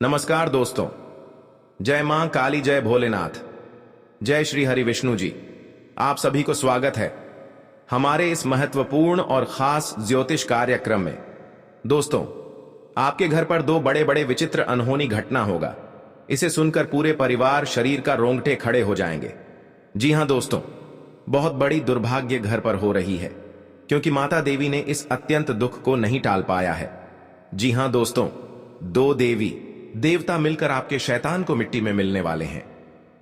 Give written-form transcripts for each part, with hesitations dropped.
नमस्कार दोस्तों। जय मां काली, जय भोलेनाथ, जय श्री हरि विष्णु जी। आप सभी को स्वागत है हमारे इस महत्वपूर्ण और खास ज्योतिष कार्यक्रम में। दोस्तों, आपके घर पर दो बड़े बड़े विचित्र अनहोनी घटना होगा। इसे सुनकर पूरे परिवार शरीर का रोंगटे खड़े हो जाएंगे। जी हां दोस्तों, बहुत बड़ी दुर्भाग्य घर पर हो रही है, क्योंकि माता देवी ने इस अत्यंत दुख को नहीं टाल पाया है। जी हां दोस्तों, दो देवी देवता मिलकर आपके शैतान को मिट्टी में मिलने वाले हैं।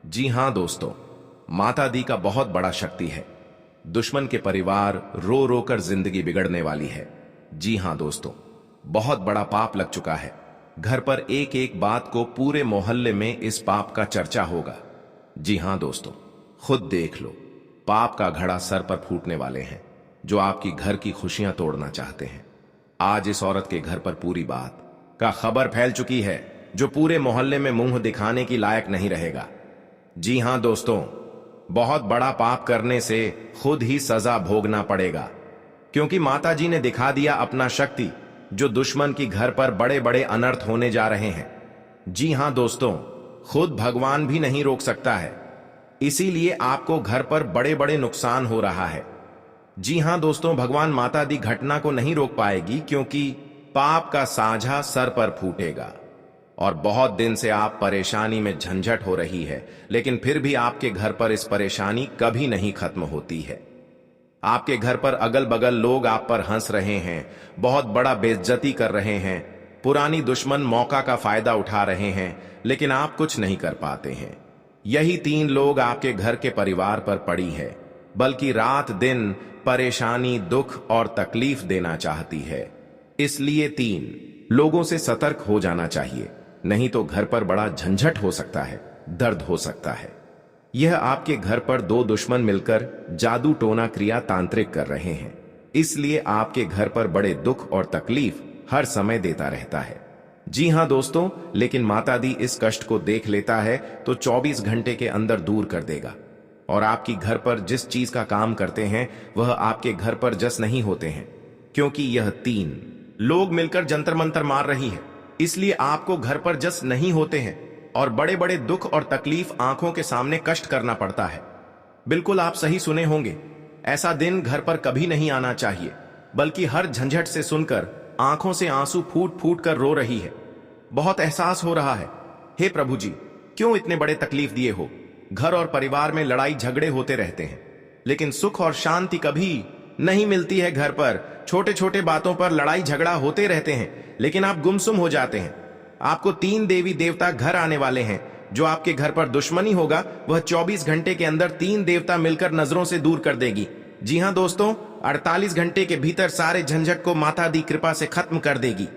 जी हां दोस्तों, माता दी का बहुत बड़ा शक्ति है। दुश्मन के परिवार रो रो कर जिंदगी बिगड़ने वाली है। जी हां दोस्तों, बहुत बड़ा पाप लग चुका है। घर पर एक एक बात को पूरे मोहल्ले में इस पाप का चर्चा होगा। जी हां दोस्तों, खुद देख लो, पाप का घड़ा सर पर फूटने वाले हैं, जो आपकी घर की खुशियां तोड़ना चाहते हैं। आज इस औरत के घर पर पूरी बात का खबर फैल चुकी है, जो पूरे मोहल्ले में मुंह दिखाने की लायक नहीं रहेगा। जी हां दोस्तों, बहुत बड़ा पाप करने से खुद ही सजा भोगना पड़ेगा, क्योंकि माता जी ने दिखा दिया अपना शक्ति, जो दुश्मन की घर पर बड़े बड़े अनर्थ होने जा रहे हैं। जी हां दोस्तों, खुद भगवान भी नहीं रोक सकता है, इसीलिए आपको घर पर बड़े बड़े नुकसान हो रहा है। जी हां दोस्तों, भगवान माता दी घटना को नहीं रोक पाएगी, क्योंकि पाप का साझा सर पर फूटेगा। और बहुत दिन से आप परेशानी में झंझट हो रही है, लेकिन फिर भी आपके घर पर इस परेशानी कभी नहीं खत्म होती है। आपके घर पर अगल बगल लोग आप पर हंस रहे हैं, बहुत बड़ा बेइज्जती कर रहे हैं, पुरानी दुश्मन मौका का फायदा उठा रहे हैं, लेकिन आप कुछ नहीं कर पाते हैं। यही तीन लोग आपके घर के परिवार पर पड़ी है, बल्कि रात दिन परेशानी, दुख और तकलीफ देना चाहती है। इसलिए तीन लोगों से सतर्क हो जाना चाहिए, नहीं तो घर पर बड़ा झंझट हो सकता है, दर्द हो सकता है। यह आपके घर पर दो दुश्मन मिलकर जादू टोना क्रिया तांत्रिक कर रहे हैं, इसलिए आपके घर पर बड़े दुख और तकलीफ हर समय देता रहता है। जी हां दोस्तों, लेकिन माता दी इस कष्ट को देख लेता है तो 24 घंटे के अंदर दूर कर देगा। और आपकी घर पर जिस चीज का काम करते हैं, वह आपके घर पर जस नहीं होते हैं, क्योंकि यह तीन लोग मिलकर जंतर मंतर मार रही है। इसलिए आपको घर पर जस नहीं होते हैं और बड़े बड़े दुख और तकलीफ आंखों के सामने कष्ट करना पड़ता है। बिल्कुल आप सही सुने होंगे, ऐसा दिन घर पर कभी नहीं आना चाहिए, बल्कि हर झंझट से सुनकर आंखों से आंसू फूट फूट कर रो रही है। बहुत एहसास हो रहा है। हे प्रभु जी, क्यों इतने बड़े तकलीफ दिए हो? घर और परिवार में लड़ाई झगड़े होते रहते हैं, लेकिन सुख और शांति कभी नहीं मिलती है। घर पर छोटे छोटे बातों पर लड़ाई झगड़ा होते रहते हैं, लेकिन आप गुमसुम हो जाते हैं। आपको तीन देवी देवता घर आने वाले हैं। जो आपके घर पर दुश्मनी होगा, वह 24 घंटे के अंदर तीन देवता मिलकर नजरों से दूर कर देगी। जी हां दोस्तों, 48 घंटे के भीतर सारे झंझट को माता दी कृपा से खत्म कर देगी।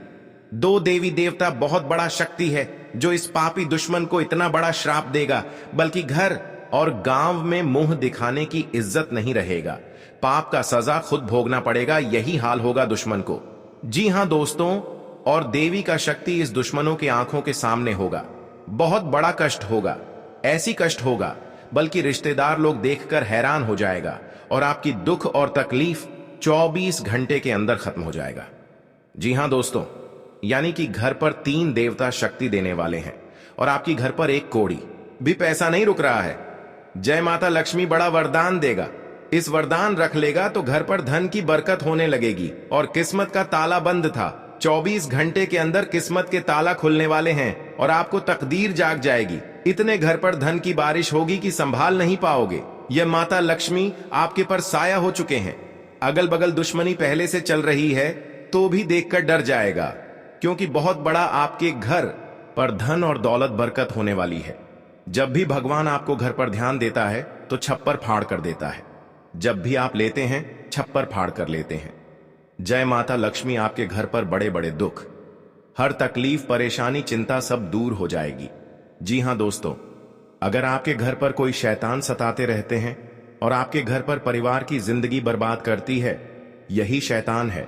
दो देवी देवता बहुत बड़ा शक्ति है, जो इस पापी दुश्मन को इतना बड़ा श्राप देगा, बल्कि घर और गांव में मुंह दिखाने की इज्जत नहीं रहेगा। पाप का सजा खुद भोगना पड़ेगा। यही हाल होगा दुश्मन को। जी हां दोस्तों, और देवी का शक्ति इस दुश्मनों की आंखों के सामने होगा। बहुत बड़ा कष्ट होगा, ऐसी कष्ट होगा बल्कि रिश्तेदार लोग देखकर हैरान हो जाएगा, और आपकी दुख और तकलीफ 24 घंटे के अंदर खत्म हो जाएगा। जी हां दोस्तों, यानी कि घर पर तीन देवता शक्ति देने वाले हैं, और आपकी घर पर एक कोड़ी भी पैसा नहीं रुक रहा है। जय माता लक्ष्मी बड़ा वरदान देगा। इस वरदान रख लेगा तो घर पर धन की बरकत होने लगेगी, और किस्मत का ताला बंद था, 24 घंटे के अंदर किस्मत के ताला खुलने वाले हैं, और आपको तकदीर जाग जाएगी। इतने घर पर धन की बारिश होगी कि संभाल नहीं पाओगे। यह माता लक्ष्मी आपके पर साया हो चुके हैं। अगल बगल दुश्मनी पहले से चल रही है तो भी देखकर डर जाएगा, क्योंकि बहुत बड़ा आपके घर पर धन और दौलत बरकत होने वाली है। जब भी भगवान आपको घर पर ध्यान देता है तो छप्पर फाड़ कर देता है। जब भी आप लेते हैं, छप्पर फाड़ कर लेते हैं। जय माता लक्ष्मी आपके घर पर बड़े बड़े दुख, हर तकलीफ, परेशानी, चिंता सब दूर हो जाएगी। जी हां दोस्तों, अगर आपके घर पर कोई शैतान सताते रहते हैं और आपके घर पर परिवार की जिंदगी बर्बाद करती है, यही शैतान है,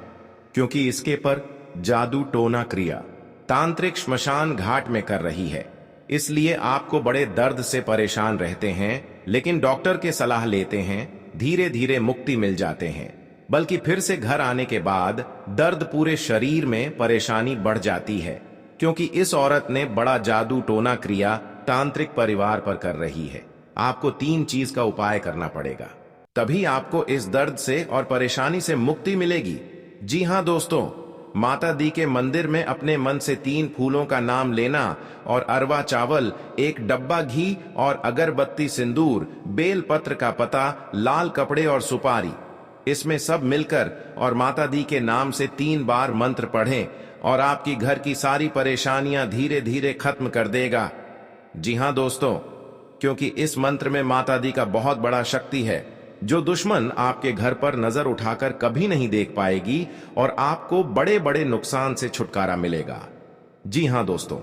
क्योंकि इसके पर जादू टोना क्रिया तांत्रिक श्मशान घाट में कर रही है। इसलिए आपको बड़े दर्द से परेशान रहते हैं, लेकिन डॉक्टर के सलाह लेते हैं, धीरे धीरे मुक्ति मिल जाते हैं। बल्कि फिर से घर आने के बाद दर्द पूरे शरीर में, परेशानी बढ़ जाती है। क्योंकि इस औरत ने बड़ा जादू टोना क्रिया तांत्रिक परिवार पर कर रही है। आपको 3 चीज का उपाय करना पड़ेगा, तभी आपको इस दर्द से और परेशानी से मुक्ति मिलेगी। जी हां दोस्तों, माता दी के मंदिर में अपने मन से 3 फूलों का नाम लेना और अरवा चावल, 1 डब्बा घी और अगरबत्ती, सिंदूर, बेल पत्र का पता, लाल कपड़े और सुपारी, इसमें सब मिलकर और माता दी के नाम से 3 बार मंत्र पढ़ें और आपकी घर की सारी परेशानियां धीरे धीरे खत्म कर देगा। जी हां दोस्तों, क्योंकि इस मंत्र में माता दी का बहुत बड़ा शक्ति है, जो दुश्मन आपके घर पर नजर उठाकर कभी नहीं देख पाएगी और आपको बड़े बड़े नुकसान से छुटकारा मिलेगा। जी हां दोस्तों,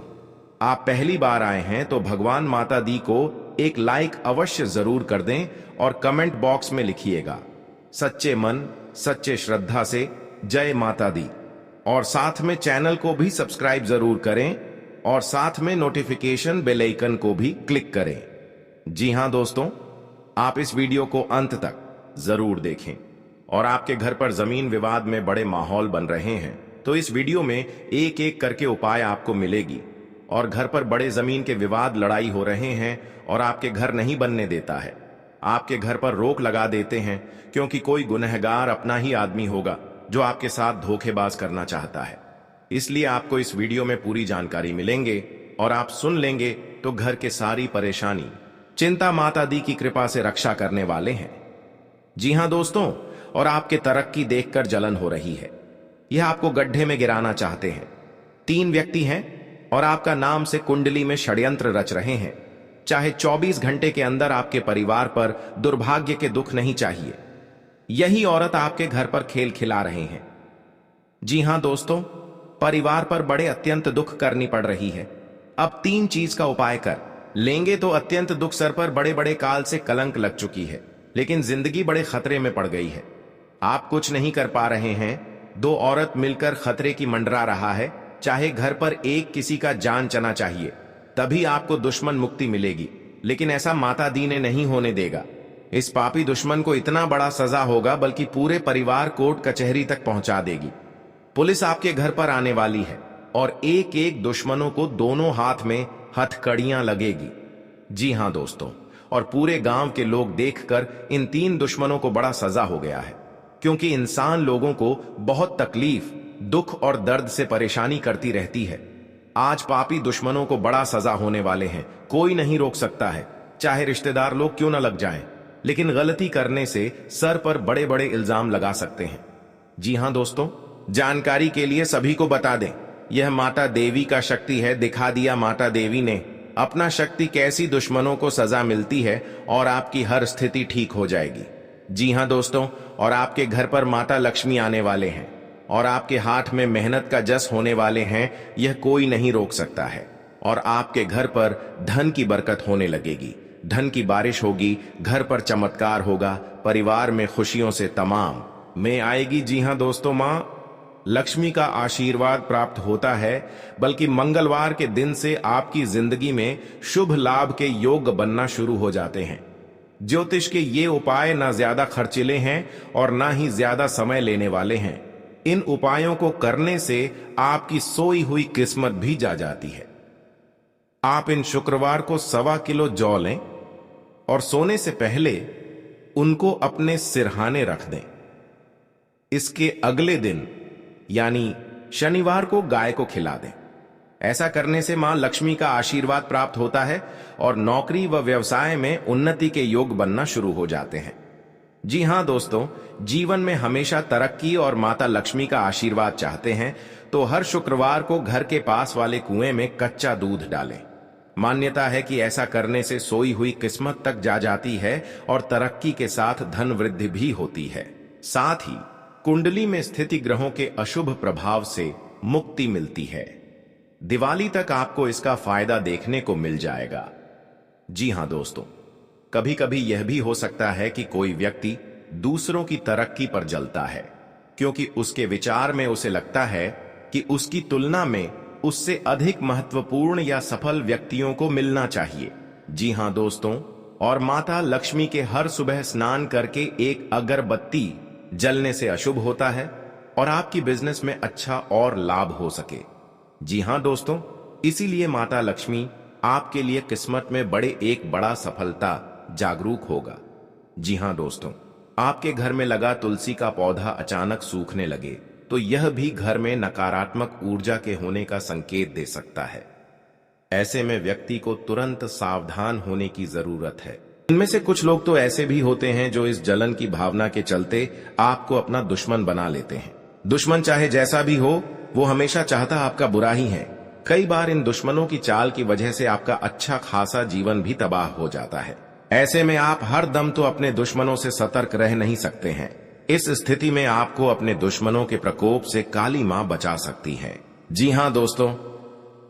आप पहली बार आए हैं तो भगवान माता दी को एक लाइक अवश्य जरूर कर दें और कमेंट बॉक्स में लिखिएगा सच्चे मन सच्चे श्रद्धा से जय माता दी, और साथ में चैनल को भी सब्सक्राइब जरूर करें और साथ में नोटिफिकेशन बेल आइकन को भी क्लिक करें। जी हां दोस्तों, आप इस वीडियो को अंत तक जरूर देखें। और आपके घर पर जमीन विवाद में बड़े माहौल बन रहे हैं तो इस वीडियो में एक एक करके उपाय आपको मिलेगी। और घर पर बड़े जमीन के विवाद लड़ाई हो रहे हैं और आपके घर नहीं बनने देता है, आपके घर पर रोक लगा देते हैं क्योंकि कोई गुनहगार अपना ही आदमी होगा जो आपके साथ धोखेबाज करना चाहता है। इसलिए आपको इस वीडियो में पूरी जानकारी मिलेंगे और आप सुन लेंगे तो घर के सारी परेशानी चिंता माता दी की कृपा से रक्षा करने वाले हैं। जी हां दोस्तों, और आपके तरक्की देखकर जलन हो रही है, यह आपको गड्ढे में गिराना चाहते हैं। 3 व्यक्ति हैं और आपका नाम से कुंडली में षड्यंत्र रच रहे हैं। चाहे 24 घंटे के अंदर आपके परिवार पर दुर्भाग्य के दुख नहीं चाहिए। यही औरत आपके घर पर खेल खिला रहे हैं। जी हां दोस्तों, परिवार पर बड़े अत्यंत दुख करनी पड़ रही है। अब 3 चीज का उपाय कर लेंगे तो अत्यंत दुख, सर पर बड़े बड़े काल से कलंक लग चुकी है, लेकिन जिंदगी बड़े खतरे में पड़ गई है। आप कुछ नहीं कर पा रहे हैं, 2 औरत मिलकर खतरे की मंडरा रहा है। चाहे घर पर एक किसी का जान चना चाहिए, तभी आपको दुश्मन मुक्ति मिलेगी, लेकिन ऐसा माता दी ने नहीं होने देगा। इस पापी दुश्मन को इतना बड़ा सजा होगा बल्कि पूरे परिवार कोर्ट कचहरी तक पहुंचा देगी। पुलिस आपके घर पर आने वाली है और एक एक दुश्मनों को दोनों हाथ में हथकड़ियां लगेगी। जी हां दोस्तों, और पूरे गांव के लोग देखकर इन 3 दुश्मनों को बड़ा सजा हो गया है, क्योंकि इंसान लोगों को बहुत तकलीफ, दुख और दर्द से परेशानी करती रहती है। आज पापी दुश्मनों को बड़ा सजा होने वाले हैं, कोई नहीं रोक सकता है, चाहे रिश्तेदार लोग क्यों न लग जाएं, लेकिन गलती करने से सर पर बड़े बड़े इल्जाम लगा सकते हैं। जी हां दोस्तों, जानकारी के लिए सभी को बता दें, यह माता देवी का शक्ति है। दिखा दिया माता देवी ने अपना शक्ति कैसी दुश्मनों को सजा मिलती है और आपकी हर स्थिति ठीक हो जाएगी। जी हां दोस्तों, और आपके घर पर माता लक्ष्मी आने वाले हैं और आपके हाथ में मेहनत का जस होने वाले हैं, यह कोई नहीं रोक सकता है। और आपके घर पर धन की बरकत होने लगेगी, धन की बारिश होगी, घर पर चमत्कार होगा, परिवार में खुशियों से तमाम में आएगी। जी हां दोस्तों, मां लक्ष्मी का आशीर्वाद प्राप्त होता है, बल्कि मंगलवार के दिन से आपकी जिंदगी में शुभ लाभ के योग बनना शुरू हो जाते हैं। ज्योतिष के ये उपाय ना ज्यादा खर्चीले हैं और ना ही ज्यादा समय लेने वाले हैं। इन उपायों को करने से आपकी सोई हुई किस्मत भी जा जाती है। आप इन शुक्रवार को 1.25 किलो जौ लें और सोने से पहले उनको अपने सिरहाने रख दें। इसके अगले दिन यानी शनिवार को गाय को खिला दें। ऐसा करने से मां लक्ष्मी का आशीर्वाद प्राप्त होता है और नौकरी व व्यवसाय में उन्नति के योग बनना शुरू हो जाते हैं। जी हां दोस्तों, जीवन में हमेशा तरक्की और माता लक्ष्मी का आशीर्वाद चाहते हैं तो हर शुक्रवार को घर के पास वाले कुएं में कच्चा दूध डालें। मान्यता है कि ऐसा करने से सोई हुई किस्मत तक जा जाती है और तरक्की के साथ धन वृद्धि भी होती है। साथ ही कुंडली में स्थिति ग्रहों के अशुभ प्रभाव से मुक्ति मिलती है। दिवाली तक आपको इसका फायदा देखने को मिल जाएगा। जी हां दोस्तों, कभी कभी यह भी हो सकता है कि कोई व्यक्ति दूसरों की तरक्की पर जलता है, क्योंकि उसके विचार में उसे लगता है कि उसकी तुलना में उससे अधिक महत्वपूर्ण या सफल व्यक्तियों को मिलना चाहिए। जी हां दोस्तों, और माता लक्ष्मी के हर सुबह स्नान करके एक अगरबत्ती जलने से अशुभ होता है और आपकी बिजनेस में अच्छा और लाभ हो सके। जी हाँ दोस्तों, इसीलिए माता लक्ष्मी आपके लिए किस्मत में एक बड़ा सफलता जागरूक होगा। जी हाँ दोस्तों, आपके घर में लगा तुलसी का पौधा अचानक सूखने लगे तो यह भी घर में नकारात्मक ऊर्जा के होने का संकेत दे सकता है। ऐसे में व्यक्ति को तुरंत सावधान होने की जरूरत है। इनमें से कुछ लोग तो ऐसे भी होते हैं जो इस जलन की भावना के चलते आपको अपना दुश्मन बना लेते हैं। दुश्मन चाहे जैसा भी हो, वो हमेशा चाहता आपका बुरा ही है। कई बार इन दुश्मनों की चाल की वजह से आपका अच्छा खासा जीवन भी तबाह हो जाता है। ऐसे में आप हर दम तो अपने दुश्मनों से सतर्क रह नहीं सकते हैं। इस स्थिति में आपको अपने दुश्मनों के प्रकोप से काली मां बचा सकती है। जी हां दोस्तों,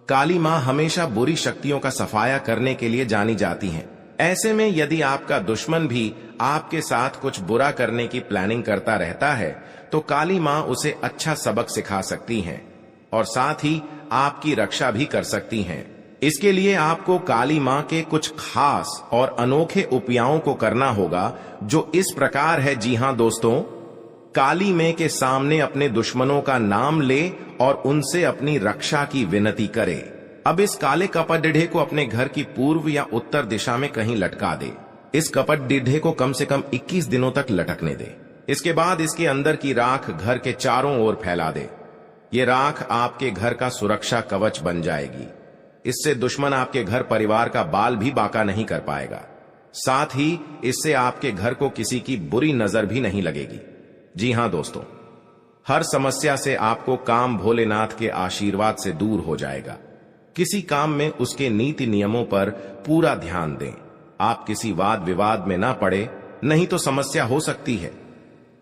काली मां हमेशा बुरी शक्तियों का सफाया करने के लिए जानी जाती हैं। ऐसे में यदि आपका दुश्मन भी आपके साथ कुछ बुरा करने की प्लानिंग करता रहता है तो काली मां उसे अच्छा सबक सिखा सकती हैं और साथ ही आपकी रक्षा भी कर सकती हैं। इसके लिए आपको काली मां के कुछ खास और अनोखे उपायों को करना होगा जो इस प्रकार है। जी हां दोस्तों, काली मां के सामने अपने दुश्मनों का नाम ले और उनसे अपनी रक्षा की विनती करे। अब इस काले कपट डिढ़े को अपने घर की पूर्व या उत्तर दिशा में कहीं लटका दे। इस कपट डिढ़े को कम से कम 21 दिनों तक लटकने दे। इसके बाद इसके अंदर की राख घर के चारों ओर फैला दे। ये राख आपके घर का सुरक्षा कवच बन जाएगी। इससे दुश्मन आपके घर परिवार का बाल भी बाका नहीं कर पाएगा। साथ ही इससे आपके घर को किसी की बुरी नजर भी नहीं लगेगी। जी हां दोस्तों, हर समस्या से आपको काम भोलेनाथ के आशीर्वाद से दूर हो जाएगा। किसी काम में उसके नीति नियमों पर पूरा ध्यान दें। आप किसी वाद विवाद में ना पड़े, नहीं तो समस्या हो सकती है।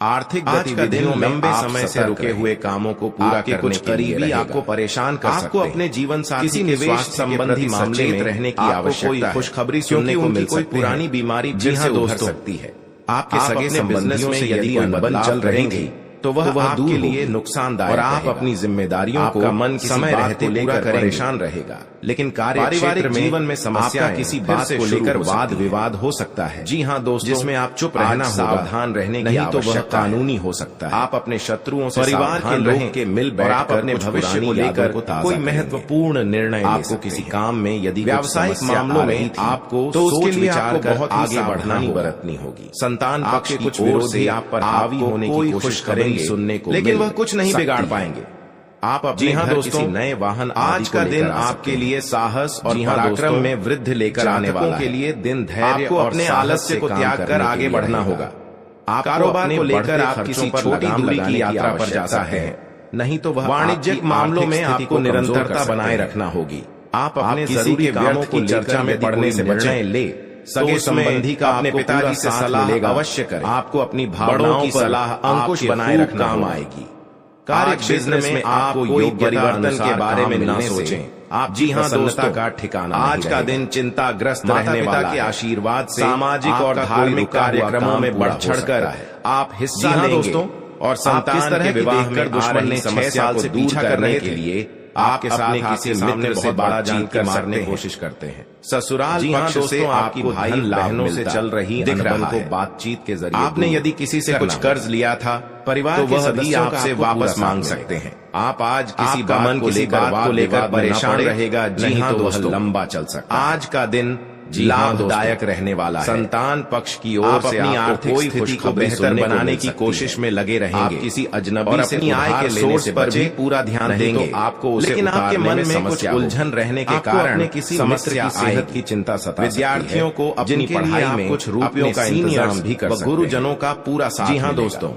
आर्थिक गतिविधियों में लंबे समय से रुके हुए कामों को पूरा करने कुछ करीबी आपको परेशान कर सकते हैं। आपको अपने जीवन साथी किसी निवेश संबंधी मामले में रहने की आवश्यकता है। खुशखबरी सुनने को मिल सकती है। कोई पुरानी बीमारी फिर से उभर सकती है। आपके सगे संबंधियों में यदि अनबन चल रहेंगे तो वह आपके लिए नुकसानदायक और आप अपनी जिम्मेदारियों को मन समय रहते लेकर परेशान रहेगा। लेकिन पारिवारिक जीवन में समस्या किसी बात को लेकर वाद विवाद हो सकता है। जी हां दोस्तों, जिसमें आप चुप रहना, सावधान रहने की आवश्यकता है। नहीं तो वह कानूनी हो सकता है। आप अपने शत्रुओं से परिवार के लोगों के मिल बैठकर अपने भविष्य को लेकर कोई महत्वपूर्ण निर्णय आपको किसी काम में यदि व्यावसायिक मामलों में आपको तो उसके लिए आपको बहुत आगे बढ़ानी बरतनी होगी। संतान पक्ष के कुछ विरोधी आप पर हावी होने की कोशिश करेंगे सुनने को, लेकिन वह कुछ नहीं बिगाड़ पाएंगे। आप अपने घर दोस्तों नए वाहन आज का दिन आपके लिए साहस और पराक्रम में वृद्धि लेकर आने वाला है। के लिए दिन धैर्य और अपने आलस्य को त्याग कर आगे बढ़ना होगा। आप कारोबार को लेकर आप किसी छोटी दूरी की यात्रा पर जा सकते हैं, नहीं तो वह वाणिज्यिक मामलों में आपको निरंतरता बनाए रखना होगी। आप अपने जरूरी कामों को चर्चा में पड़ने से बचें। ले सगे संबंधी का अपने पिताजी से सलाह अवश्य करें। आपको अपनी भावनाओं की सलाह अंकुश बनाए रखना काम आएगी। कार्य बिजनेस में आपको कोई परिवर्तन के बारे में ना सोचें। आप जी हां दोस्तों का ठिकाना आज का दिन चिंताग्रस्त रहने वाला के आशीर्वाद से सामाजिक और धार्मिक कार्यक्रमों में बढ़ चढ़कर आप हिस्सा लेंगे दोस्तों। और संतान के विवाह में दुश्मन ने 6 साल से पीछा करने के लिए आपके साथ किसी मित्र से बड़ा जानकर मारने की कोशिश करते हैं। ससुराल पक्ष से आपकी भाई बहनों से चल रही अनबन को बातचीत के जरिए आपने यदि किसी से कुछ कर्ज लिया था परिवार तो वह भी आपसे वापस मांग सकते हैं। आप आज किसी बात को लेकर परेशान रहेगा। जी हां दोस्तों, लंबा चल सकता है। आज का दिन लाभदायक रहने वाला है। संतान पक्ष की ओर से अपनी आर्थिक स्थिति को बेहतर बनाने की कोशिश में लगे रहेंगे। आप किसी अजनबी से अपनी आय के सोर्स पर भी पूरा ध्यान देंगे तो आपको लेकिन आपके मन में कुछ उलझन रहने के कारण किसी समस्या सेहत की चिंता सता विद्यार्थियों को अपनी पढ़ाई में कुछ रुपयों का इंतजाम भी कर सकते हैं। गुरुजनों का पूरा साथ। जी हाँ दोस्तों,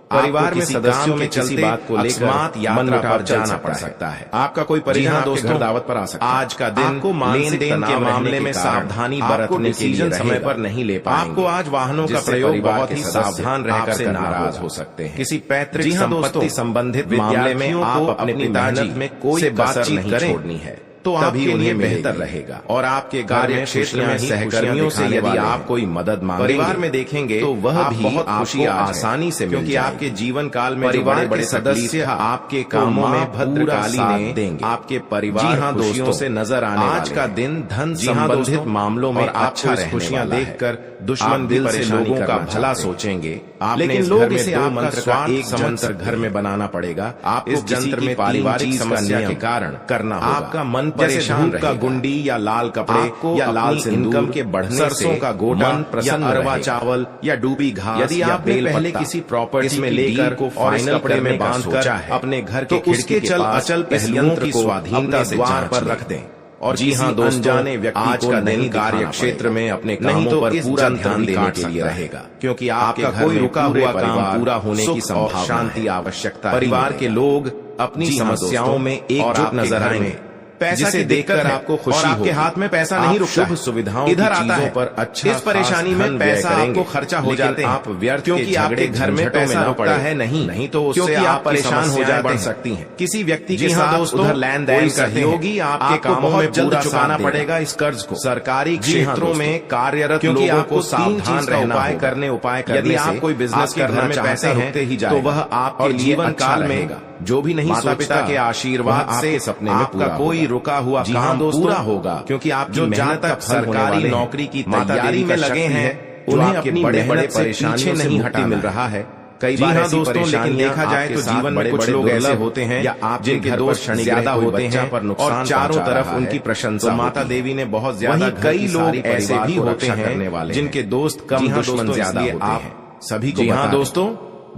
परिवार में सदस्यों में किसी बात को लेकर यात्रा पर जाना पड़ सकता है। आपका कोई परिजन दोस्तों दावत पर आ सकता है। आज का दिन आपको लेन देन के मामले में सावधानी बरतने के लिए समय पर नहीं ले पाएंगे। आपको आज वाहनों का प्रयोग बहुत ही सावधान रहकर नाराज हो सकते हैं। किसी पैतृक संपत्ति संबंधित मामले में आप अपने पिताजी में कोई बातचीत नहीं छोड़नी है। तो आपके लिए बेहतर रहेगा। और आपके कार्य क्षेत्र में सहकर्मियों से यदि आप कोई मदद मांगेंगे, परिवार में देखेंगे तो वह भी बहुत खुशी आसानी से, क्योंकि आपके जीवन काल में परिवार बड़े सदस्य आपके कामों में भद्रकाली ने देंगे। आपके परिवार खुशियों से नजर आने आज का दिन धन संबंधित मामलों में अच्छा खुशियां देखकर दुश्मन दिल से लोगों का भला सोचेंगे। लेकिन लोग इसे दो मंत्र का एक मंत्र घर में बनाना पड़ेगा। आप इस जंत्र में पारिवारिक समस्या के कारण करना होगा। आपका मन परेशान का गुंडी या लाल कपड़े या लाल इनकम के बढ़ने, सरसों का गोटा या अरवा चावल या डूबी घास, यदि आपने पहले किसी प्रॉपर्टी में लेकर को फाइनल कपड़े में बांधकर अपने घर के उसके चल अचल पहलुओं की स्वाधीनता से द्वार पर रख दें। और जी हाँ दोस्तों, अनजाने व्यक्ति आज का नहीं कार्य क्षेत्र में अपने कामों पर पूरा ध्यान देने के लिए रहेगा, क्योंकि आपका कोई रुका हुआ काम पूरा होने की संभावना, शांति आवश्यकता। परिवार के लोग अपनी समस्याओं में एकजुट नजर आएंगे। पैसा के देखकर आपको खुशी और आपके हाथ में पैसा नहीं रुकता, शुभ सुविधाओं इधर आता है पर अच्छा, इस परेशानी में पैसा आपको खर्चा हो जाते हैं आप व्यर्थ, क्योंकि आपके घर में पैसा रुकता है नहीं तो उससे आप परेशान हो जा बढ़ सकती हैं। किसी व्यक्ति के साथ दोस्तों लेन देन सहयोगी आपके कामों में पूरा चुकाना पड़ेगा इस कर्ज को। सरकारी क्षेत्रों में कार्यरत लोगों को सावधान रहना करने उपाय करने। यदि आप कोई बिजनेस करना चाहते हैं तो वह आपके जीवन काल में जो भी नहीं, माता पिता के आशीर्वाद से सपने में आपका कोई रुका हुआ काम पूरा होगा, क्योंकि आप जो जहां तक सरकारी नौकरी की तैयारी में लगे हैं उन्हें अपनी बड़े बड़े परेशानियों नहीं हटा मिल रहा है। कई बार ऐसी परेशानियां देखा जाए तो जीवन में कुछ लोग ऐसे होते हैं या आप जिनके दोस्त ज्यादा होते हैं और चारों तरफ उनकी प्रशंसा। माता देवी ने बहुत ज्यादा, कई लोग ऐसे भी होते हैं जिनके दोस्त कम दुश्मन ज्यादा होते हैं। सभी को हाँ दोस्तों,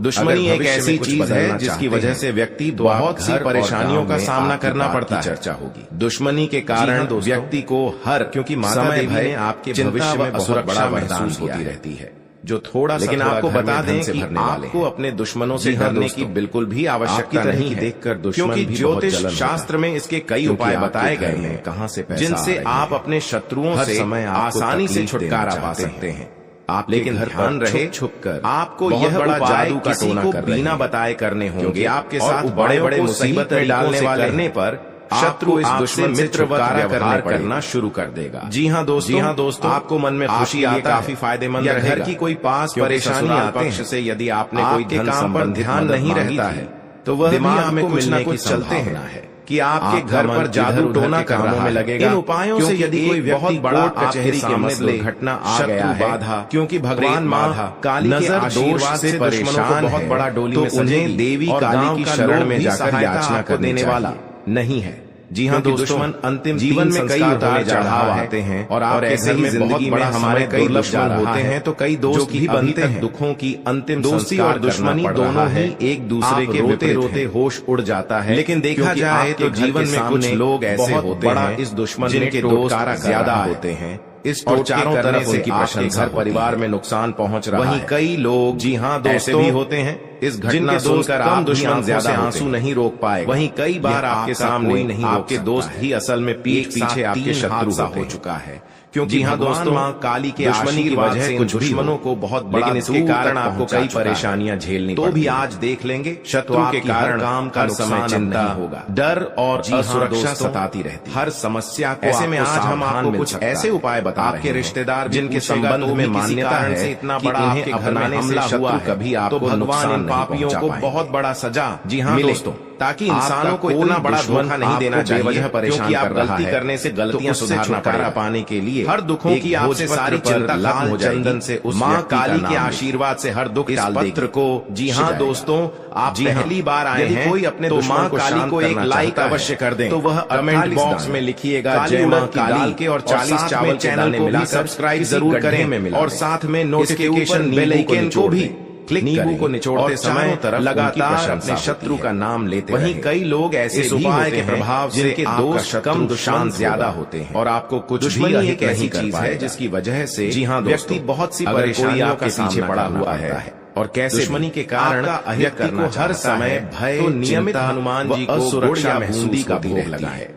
दुश्मनी एक ऐसी चीज है जिसकी वजह से व्यक्ति बहुत सी परेशानियों का सामना करना पड़ता है। चर्चा होगी दुश्मनी के कारण व्यक्ति को हर, क्योंकि माता देवी ने आपके भविष्य में बहुत बड़ा महसूस होती रहती है जो थोड़ा, लेकिन आपको बता दें कि आपको अपने दुश्मनों से डरने की बिल्कुल भी आवश्यकता नहीं है, देखकर क्योंकि ज्योतिष शास्त्र में इसके कई उपाय बताए गए हैं कहां से जिनसे आप अपने शत्रुओं से आसानी से छुटकारा पा सकते हैं। आप लेकिन ध्यान रहे छुपकर आपको यह बड़ा जादू का टोना बिना बताए करने होंगे। आपके साथ बड़े बड़े मुसीबत डालने वाले करने पर शत्रु इस दुश्मन मित्र व्यवहार करना शुरू कर देगा। जी हाँ दोस्तों, आपको मन में खुशी आता काफी फायदेमंद रहेगा। घर की कोई पास परेशानी आते हैं से यदि आपने कोई काम पर ध्यान नहीं रहता है तो वह दिमाग में कुछ न कुछ चलते हैं कि आपके घर पर जादू टोना कर रहा में लगेगा। इन उपायों से यदि कोई बहुत बड़ा कचहरी के मसले घटना आ गया है, क्योंकि भगवान माँ काली के आशीर्वाद से दुश्मनों को बहुत बड़ा डोली में उन्हें देवी काली की शरण में जाकर याचना को देने वाला नहीं है। जी हाँ दोस्तों, दुश्मन अंतिम जीवन में कई उतार चढ़ाव आते हैं और ऐसे ही जिंदगी में हमारे कई दुश्मन होते हैं तो कई दोस्त भी बनते हैं। दुखों की अंतिम दोस्ती और दुश्मनी दोनों ही एक दूसरे के रोते रोते होश उड़ जाता है। लेकिन देखा जाए तो जीवन में कुछ लोग ऐसे होते हैं इस दुश्मन जिनके दोस्त ज्यादा होते हैं, इस और चारों तरफ उनकी प्रशंसा, परिवार में नुकसान पहुंच रहा है। वहीं कई लोग जी हाँ दोस्तों भी होते हैं इस घटना सुनकर आप दुश्मन ज्यादा आंसू नहीं रोक पाए। वहीं कई बार आपके सामने नहीं, आपके दोस्त ही असल में पीठ पीछे आपके शत्रु हो चुका है, क्योंकि हाँ दोस्तों माँ काली के दुश्मनी की वजह से कुछ दुश्मनों को बहुत बड़ा, लेकिन इसके कारण आपको कई परेशानियां झेलनी तो भी आज देख लेंगे। शत्रु के कारण काम का समय चिंता होगा, डर और असुरक्षा सताती रहती, हर समस्या को ऐसे में आज हम आपको कुछ ऐसे उपाय बता रहे हैं। आपके रिश्तेदार जिनके संबंध में मान्यता है से इतना बड़ा आपके अपनाने से शत्रु कभी आपको भगवान इन पापियों को बहुत बड़ा सजा जी हाँ दोस्तों, ताकि इंसानों को इतना बड़ा धोखा नहीं देना चाहिए वजह परेशान आप गलती करने से गलतियां सुधारना पड़ेगा पाने के लिए हर दुखों की आपसे सारी चिंता लाल चंदन से उस माँ काली के आशीर्वाद से हर दुख टाल देगी। पत्र को जी हाँ दोस्तों, आप पहली बार आए हैं कोई अपने तो माँ काली को एक लाइक अवश्य कर दें। तो वह कमेंट बॉक्स में लिखिएगा जय माँ काली के और 40 चावल चैनल को मिला सब्सक्राइब जरूर करें और साथ में नोटिफिकेशन बेल आइकन को भी नींबू को निचोड़ते समय लगातार अपने शत्रु का नाम लेते वहीं कई लोग ऐसे उपाय के प्रभाव से जिनके दोस्त कम दुश्मन ज्यादा होते हैं और आपको कुछ भी एक ऐसी चीज है जिसकी वजह से जी हाँ व्यक्ति बहुत सी परेशानियों के पीछे पड़ा हुआ है और कैसे दुश्मनी के कारण व्यक्ति को हर समय भय, नियमित हनुमान जी को सुरक्षा महसूस का भोग लगा है।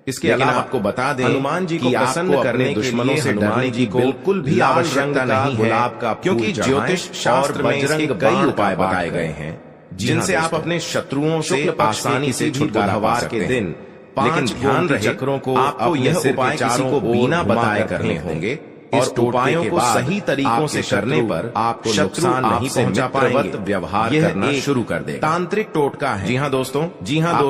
इसके अलावा आपको बता दें हनुमान जी को प्रसन्न करने दुश्मनों से डरने जी को बिल्कुल भी आवश्यकता नहीं है, क्योंकि ज्योतिष शास्त्र में इसके कई उपाय बताए गए हैं जिनसे आप अपने शत्रुओं से आसानी से छुटकारा पा सकते हैं। लेकिन ध्यान रहे चक्रों को आपको यह उपाय किसी को बिना बताए करने होंगे और उपायों को सही तरीकों से करने पर आपको नुकसान नहीं पहुंचा पाएंगे, व्यवहार करना शुरू कर देगा। तांत्रिक टोटका है। जी हाँ दोस्तों,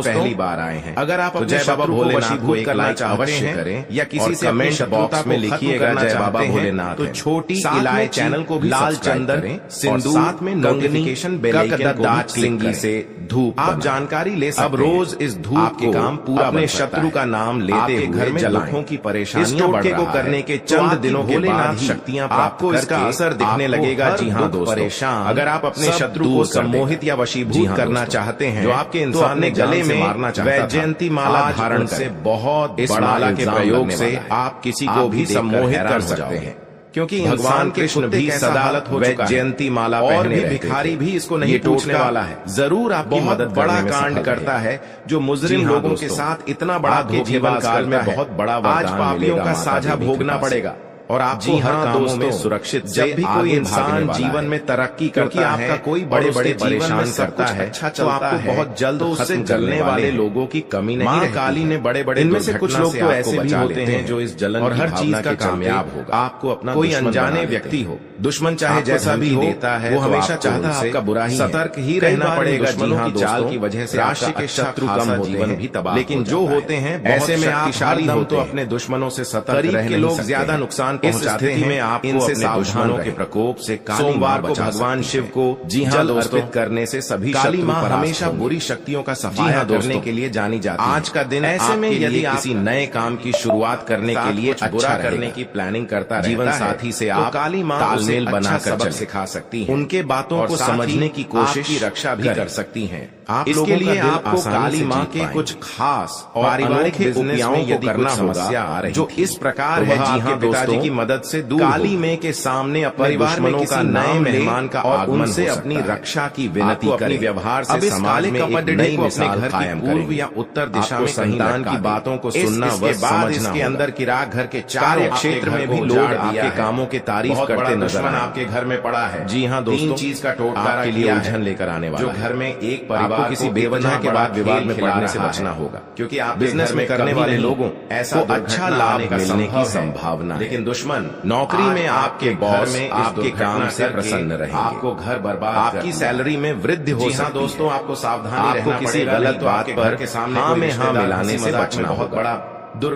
पहली बार आए हैं, अगर आप अपने बाबा भोलेनाथ को करना चाहते हैं करें या किसी से कमेंट बॉक्स में लिखिएगा जय बाबा भोलेनाथ, तो छोटी इलायची चैनल को भी लाल चंदन सिंदूर साथ में नोटिफिकेशन बेल आइकन को सिंगी से धूप आप जानकारी ले सकते। अब रोज इस धूप के काम पूरा अपने शत्रु का नाम लेते हुए घर में लाखों की परेशानियां बढ़ रहा है। को करने के चंद दिनों भोलेनाथ शक्तियां आपको इसका असर दिखने लगेगा। जी हाँ दोस्तों, परेशान अगर आप अपने शत्रु को सम्मोहित या वशीभूत करना चाहते हैं, जो आपके इंसान ने गले में मारना चाहता था, वैजयंती माला धारण से बहुत इस माला के प्रयोग से आप किसी को भी सम्मोहित कर सकते हैं, क्योंकि भगवान कृष्ण भी सदालत हो चुका है। जयंती माला और भी भिखारी भी इसको नहीं टूटने वाला है। जरूर आपकी मदद बड़ा कांड करता है जो मुजरिम लोगों के साथ इतना बड़ा धोखेबाज काल में बहुत बड़ा आज पापियों का साझा भोगना पड़ेगा। और आपको हर कामों में सुरक्षित जब भी कोई इंसान जीवन में तरक्की करता है, आपका कोई बड़े बड़े परेशान करता है, तो आपको बहुत जल्द उससे जलने वाले लोगों की कमी नहीं रहेगी। काली ने बड़े बड़े इनमें से कुछ लोग तो ऐसे भी होते हैं जो इस जलन और हर चीज का कामयाब होगा। आपको अपना कोई अनजाने व्यक्ति हो, दुश्मन चाहे जैसा भी देता है, वो हमेशा चाहता है आपका बुरा ही, सतर्क ही रहना पड़ेगा। जी हाँ, चाल की वजह से राशि के शत्रु कम होते हैं भी तबाह, लेकिन जो होते हैं ऐसे में आप हरदम तो अपने दुश्मनों से सतर्क रहने लोग ज्यादा नुकसान इस स्थिति में आप इनसे दुश्मनों के प्रकोप से सोमवार को भगवान शिव को जल अर्पित करने से सभी काली माँ हमेशा बुरी शक्तियों का सफाया करने के लिए जानी जाती है। आज का दिन ऐसे में यदि आप किसी नए काम की शुरुआत करने के लिए बुरा करने की प्लानिंग करता जीवन साथी से आप काली माँ तालमेल बनाकर सबक सिखा सकती हैं, उनके बातों को समझने की कोशिश की रक्षा भी कर सकती हैं। आप इसके लिए आपको काली माँ के कुछ खास और पारिवारिक उपायों को करना होगा जो इस प्रकार है। जी हाँ, पिताजी की मदद से काली माँ के सामने अपने दुश्मनों का नए मेहमान का आगमन से अपनी रक्षा की विनती करें। व्यवहार से समाज में एक नई मिसाल कायम पूर्व या उत्तर दिशा में संतान की बातों को सुनना व समझना। इसके अंदर किराक घर के चारों क्षेत्र में भी लोग आपके कामों की तारीफ करते नजर आपके घर में पड़ा है। जी हाँ दोस्तों, तीन चीज का टोटका के लिए उलझन लेकर आने वाला जो घर में एक परिवार किसी बेवजह के बाद विवाद में पड़ने से बचना होगा, क्योंकि आप बिजनेस में करने वाले लोगों ऐसा अच्छा लाभ मिलने की संभावना, लेकिन दुश्मन नौकरी में आपके बॉस में आपके काम से प्रसन्न रहेंगे, आपको घर बर्बाद, आपकी सैलरी में वृद्धि हो सकती है। दोस्तों आपको सावधानी रहना किसी गलत बात पर हाँ में हाँ मिलाने से बचना बहुत बड़ा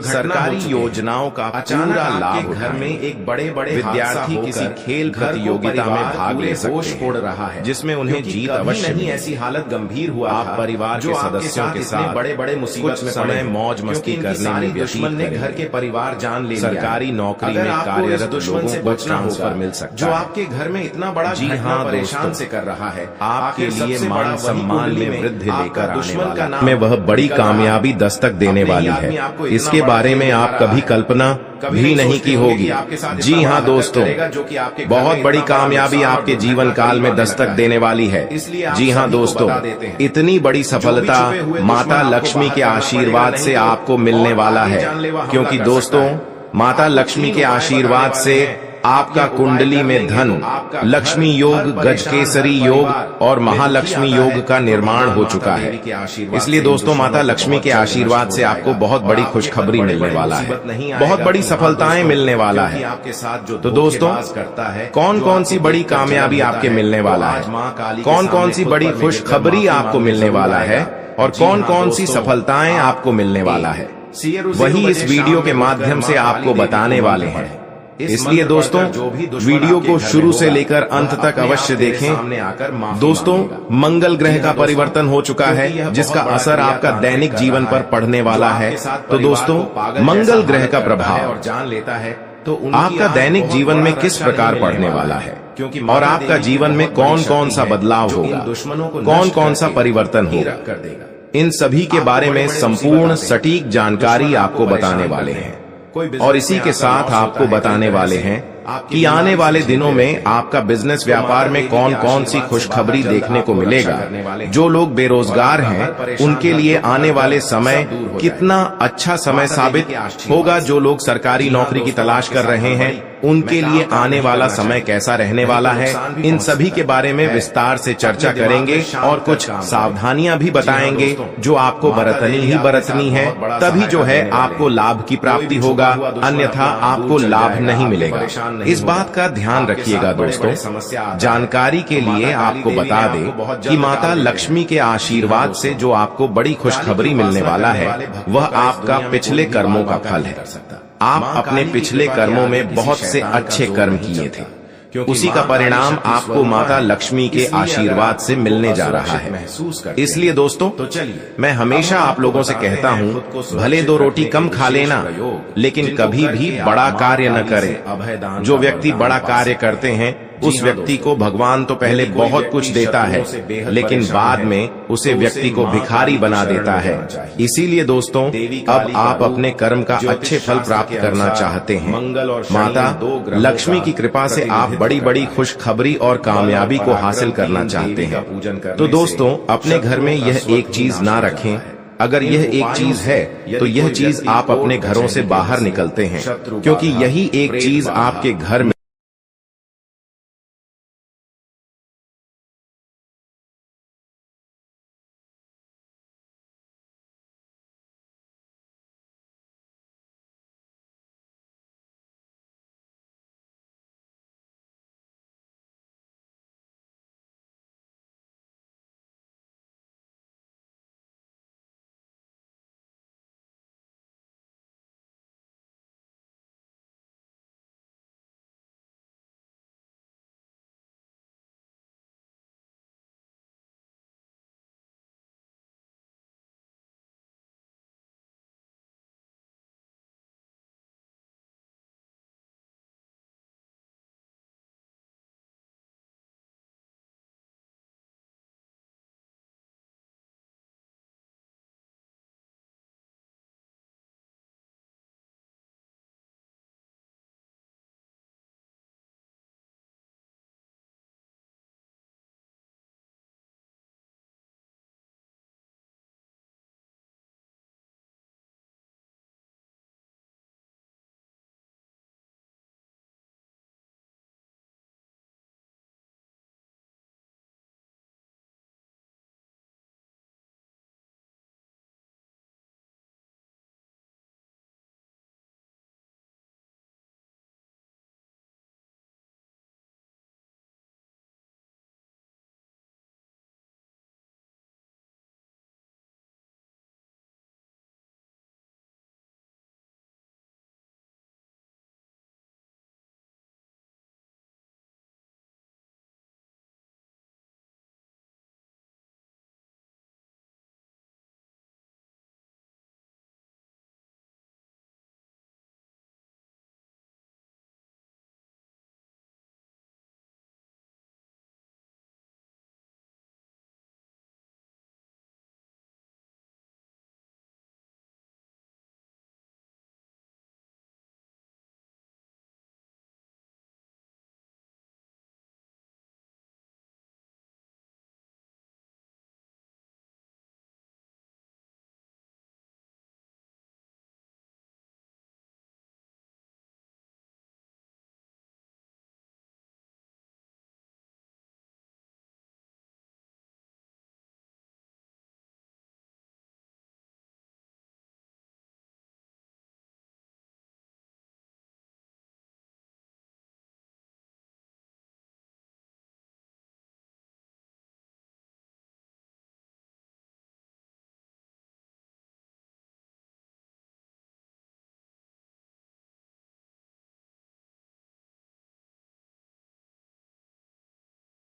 सरकारी योजनाओं का पूरा लाभ। घर में एक बड़े बड़े विद्यार्थी किसी खेल प्रतियोगिता में भाग ले सकते हैं रहा है, जिसमें उन्हें जीत अवश्य नहीं। ऐसी हालत गंभीर हुआ आप परिवार के सदस्यों के साथ बड़े बड़े मुसीबत में समय मौज मस्ती करने में दुश्मन ने घर के परिवार जान ले। सरकारी नौकरी में कार्यरत दुश्मन से बचना होकर मिल सकता है जो आपके घर में इतना बड़ा जी हाँ परेशान से कर रहा है। आपके लिए मान सम्मान में वृद्धि लेकर दुश्मन का नाम में वह बड़ी कामयाबी दस्तक देने वाली है। इसके बारे में आप कभी कल्पना भी नहीं की होगी। जी हाँ दोस्तों, बहुत बड़ी कामयाबी आपके जीवन काल में दस्तक देने वाली है। जी हाँ दोस्तों, इतनी बड़ी सफलता माता लक्ष्मी के आशीर्वाद से आपको मिलने वाला है, क्योंकि दोस्तों माता लक्ष्मी के आशीर्वाद से आपका कुंडली में धन, लक्ष्मी योग, गजकेसरी योग और महालक्ष्मी योग का निर्माण हो चुका है। इसलिए दोस्तों माता लक्ष्मी के आशीर्वाद से आपको बहुत बड़ी खुशखबरी मिलने वाला है, बहुत बड़ी सफलताएं मिलने वाला है। तो दोस्तों कौन कौन सी बड़ी कामयाबी आपके मिलने वाला है, कौन कौन सी बड़ी खुशखबरी आपको मिलने वाला है और कौन कौन सी सफलताएं आपको मिलने वाला है, वही इस वीडियो के माध्यम से आपको बताने वाले हैं। इसलिए दोस्तों वीडियो को शुरू से लेकर अंत तक अवश्य देखें। दोस्तों मंगल ग्रह का परिवर्तन हो चुका है, जिसका असर आपका दैनिक जीवन पर पड़ने वाला है। तो दोस्तों मंगल ग्रह का प्रभाव और जान लेता है तो आपका दैनिक जीवन में किस प्रकार पड़ने वाला है, और आपका जीवन में कौन कौन सा बदलाव होगा, कौन कौन सा परिवर्तन होगा, इन सभी के बारे में संपूर्ण सटीक जानकारी आपको बताने वाले हैं। और इसी के साथ आपको बताने वाले हैं कि आने वाले दिनों में आपका बिजनेस व्यापार में कौन कौन सी खुशखबरी देखने को मिलेगा। जो लोग बेरोजगार हैं उनके लिए आने वाले समय कितना अच्छा समय साबित होगा। जो लोग सरकारी नौकरी की तलाश कर रहे हैं उनके लिए आने वाला समय कैसा रहने वाला है, इन सभी के बारे में विस्तार से चर्चा करेंगे और कुछ सावधानियां भी बताएंगे जो आपको बरतनी ही बरतनी है, तभी जो है आपको लाभ की प्राप्ति होगा, अन्यथा आपको लाभ नहीं मिलेगा। इस बात का ध्यान रखिएगा दोस्तों। जानकारी के लिए आपको बता दें कि माता लक्ष्मी के आशीर्वाद से जो आपको बड़ी खुशखबरी मिलने वाला है वह आपका पिछले कर्मों का फल है। आप अपने पिछले कर्मों में बहुत से अच्छे कर्म किए थे, उसी का परिणाम आपको माता लक्ष्मी के आशीर्वाद से मिलने जा रहा है। इसलिए दोस्तों, मैं हमेशा आप लोगों से कहता हूँ, भले 2 रोटी कम खा लेना लेकिन कभी भी बड़ा कार्य न करें। जो व्यक्ति बड़ा कार्य करते हैं उस व्यक्ति को भगवान तो पहले बहुत कुछ देता है लेकिन बाद में उसे व्यक्ति को भिखारी बना देता है। इसीलिए दोस्तों, अब आप अपने कर्म का अच्छे फल प्राप्त करना चाहते हैं। माता लक्ष्मी की कृपा से आप बड़ी बड़ी खुशखबरी और कामयाबी को हासिल करना चाहते हैं। तो दोस्तों, अपने घर में यह एक चीज ना रखें। अगर यह एक चीज है तो यह चीज आप अपने घरों से बाहर निकलते हैं, क्योंकि यही एक चीज आपके घर में